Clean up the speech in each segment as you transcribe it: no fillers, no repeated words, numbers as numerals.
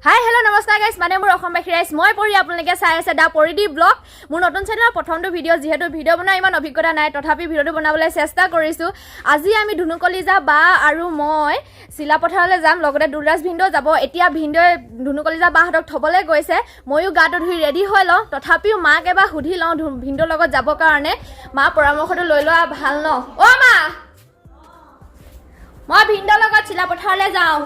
hi hello' নমস্কাৰ guys মানে মোৰ অসমবাসী ৰাইজ মই পৰি আপোনালোকে চাই আছে দা পৰিদি ব্লগ মোৰ নতুন চেনেলৰ প্ৰথমটো ভিডিঅ' যিহেতু ভিডিঅ' বনোৱা ইমান অভিজ্ঞতা নাই তথাপি ভিডিঅ'টো বনাবলৈ চেষ্টা কৰিছোঁ আজি আমি ধুনুকলিজা বা আৰু মই চিলাপথাৰলৈ যাম লগতে দুৰাজ ভিন্দো যাব এতিয়া ভিন্দোৱে ধুনুকলিজা বাহঁতক থবলৈ গৈছে ময়ো গাটো ধুই ৰেডি হৈ লওঁ তথাপিও মাক এবাৰ সুধি লওঁ ভিন্দোৰ লগত যাবৰ কাৰণে মা পৰামৰ্শটো লৈ লোৱা ভাল ন অ' মা মই ভিন্দোৰ লগত চিলাপথাৰলৈ যাওঁ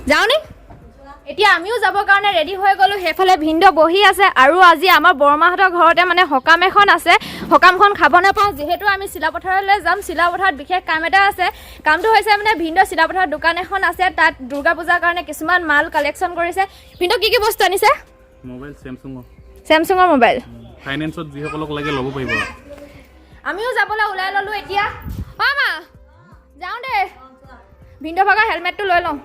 যাওঁনি এতিয়া আমিও যাবৰ কাৰণে ৰেডি হৈ গ'লোঁ সেইফালে ভিন্দো বহি আছে আৰু আজি আমাৰ বৰমাহঁতৰ ঘৰতে মানে সকাম এখন আছে সকামখন খাব নাপাওঁ যিহেতু আমি চিলাপথাৰলৈ যাম চিলাপথাৰত বিশেষ কাম এটা আছে কামটো হৈছে মানে ভিন্দো চিলাপথাৰত দোকান এখন আছে তাত দুৰ্গা পূজাৰ কাৰণে কিছুমান মাল কালেকশ্যন কৰিছে ভিন্দো কি বস্তু আনিছে মোবাইল চেমছাঙৰ মোবাইল ফাইনেন্সত যিসকলক লাগে ল'ব পাৰিব আমিও যাবলৈ ওলাই ল'লোঁ এতিয়া অ' মা যাওঁ দে ভিন্দো ভাগৰ হেলমেটটো লৈ লওঁ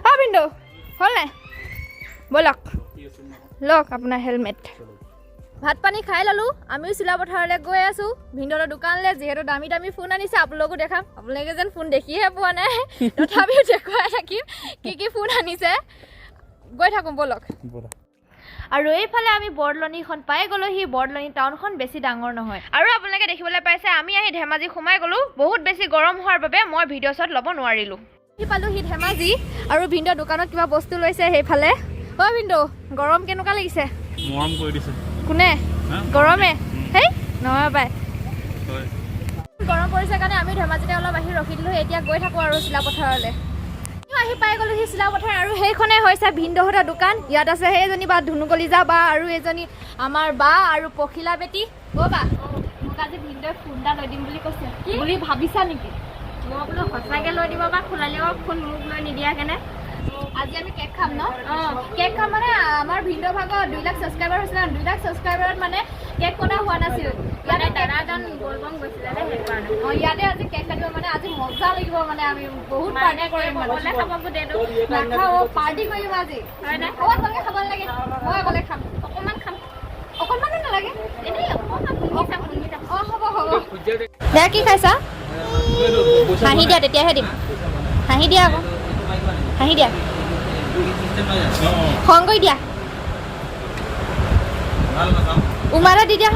অ' ভিন্দো হ'ল নাই ব'লক লওক আপোনাৰ হেলমেট ভাত পানী খাই ল'লোঁ আমিও চিলাপথাৰলৈ গৈ আছোঁ ভিন্দোৰ দোকানলৈ যিহেতু দামী দামী ফোন আনিছে আপোনালোকো দেখাম আপোনালোকে যেন ফোন দেখিহে পোৱা নাই তথাপিও দেখুৱাই থাকিম কি ফোন আনিছে গৈ থাকোঁ ব'লক আৰু এইফালে আমি বৰদলনিখন পাই গ'লোঁ সি বৰদলনি টাউনখন বেছি ডাঙৰ নহয় আৰু আপোনালোকে দেখিবলৈ পাইছে আমি আহি ধেমাজি সোমাই গ'লোঁ বহুত বেছি গৰম হোৱাৰ বাবে মই ভিডিঅ' শ্বট ল'ব নোৱাৰিলোঁ সি পালোঁ সি ধেমাজি আৰু ভিন্দো দোকানত কিবা বস্তু লৈছে সেইফালে অ' ভিন্দো গৰম কেনেকুৱা লাগিছে মৰম কৰি দিছে কোনে গৰমে হেই নহয় পাই গৰম পৰিছে কাৰণে আমি ধেমাজিতে অলপ আহি ৰখি দিলোঁ এতিয়া গৈ থাকোঁ আৰু চিলাপথাৰলৈ আহি পাই গ'লোঁ সি চিলাপথাৰ আৰু সেইখনে হৈছে ভিন্দোহঁতৰ দোকান ইয়াত আছে সেইজনী বা ধুনুকলিজা বা আৰু এজনী আমাৰ বা আৰু পখিলা বেটি অ' বা মোক আজি ভিন্দোৱে ফোন এটা লৈ দিম বুলি কৈছে বুলি ভাবিছা নেকি মই বোলো সঁচাকৈ লৈ দিব বা খোলালেও ফোন মোক লৈ নিদিয়া কেনে আজি আমি কেক খাম ন কেক খাম মানে আমাৰ ভিন্দো ভাগৰ 2 লাখ ছাবস্ক্ৰাইবাৰ হৈছিলে 2 লাখ ছাবস্ক্ৰাইবাৰত মানে কেক কটা হোৱা নাছিল ইয়াতে দাদাজন বলবম গৈছিলে সেইকাৰণে ইয়াতে আজি কেক কাটিব মানে আজি মজা লাগিব মানে আমি বহুত পাৰ্টি কৰিম মানে খাব দেটো নাখাওঁ পাৰ্টি কৰিম আজি হয় নাই অকণমানকৈ খাব লাগে মই অকলে খাম অকণমান খাম অকণমানো নালাগে এনেই অ' হ'ব দে কি খাইছা হাঁহি দিয়া তেতিয়াহে দিম হাঁহি দিয়া আকৌ হাঁহি দিয়া খং কৰি দিয়া উমাৰা দি দিয়া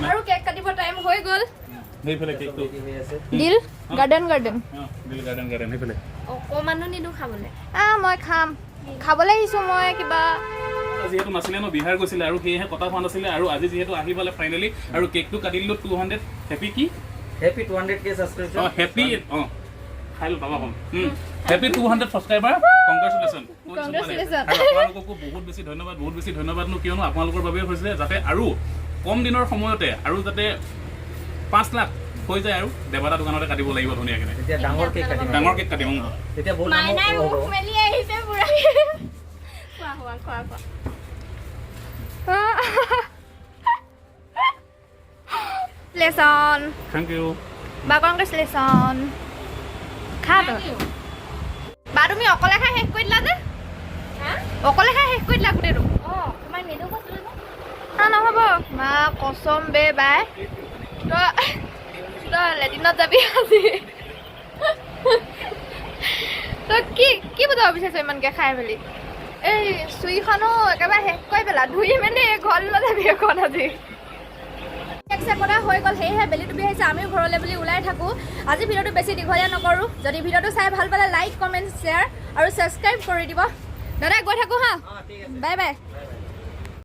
আৰু কেক কাটিব টাইম হৈ গ'ল দিল গাৰ্ডেন অকণমানো নিদিওঁ খাবলৈ মই খাম খাবলৈ আহিছোঁ মই কিবা যিহেতু নাছিলে মই বিহাৰ গৈছিলে আৰু সেয়েহে কটা হোৱা নাছিলে আৰু আজি যিহেতু আহি পালে ফাইনেলি আৰু কেকটো কাটি দিলোঁ 200 হেপী কি হেপী 200K ছাবস্ক্ৰাইবাৰ হেপী খাই লো বাবা কম হেপী 200 ছাবস্ক্ৰাইবাৰ কংগ্ৰেচুলেশ্যন আপোনালোককো বহুত বেছি ধন্যবাদনো কিয়নো আপোনালোকৰ বাবে হৈছে যাতে আৰু কম দিনৰ সময়তে আৰু যাতে 5 লাখ হৈ যায় আৰু দেৱাতা দোকানতে কাটিব লাগিব ধুনীয়াকৈ এতিয়া ডাঙৰ কেক কাটিম তেতিয়া বহুত মেলি আহিছে পুৰা খোৱা লেছন থ্যাংক ইউ বা কংগ্ৰেচুলেশ্যন খা বা তুমি অকলে খাই শেষ কৰি দিলা যে অকলে খাই শেষ কৰি দিলা গোটেইটো নহ'ব মা কচম বে বাই তই লেটিনত যাবি আজি তই কি বুজাব বিচাৰিছ ইমানকৈ খাই মেলি এই চুইখনো একেবাৰে শেষ কৰি পেলা ধুই মেলি ঘৰলৈ যাবি এখন আজি কেক চেকটা হৈ গ'ল সেয়েহে বেলি ডুবি আহিছে আমিও ঘৰলৈ বুলি ওলাই থাকোঁ আজি ভিডিঅ'টো বেছি দীঘলীয়া নকৰোঁ যদি ভিডিঅ'টো চাই ভাল পালে লাইক কমেণ্ট শ্বেয়াৰ আৰু ছাবস্ক্ৰাইব কৰি দিব দাদা গৈ থাকোঁ হা বাই বাই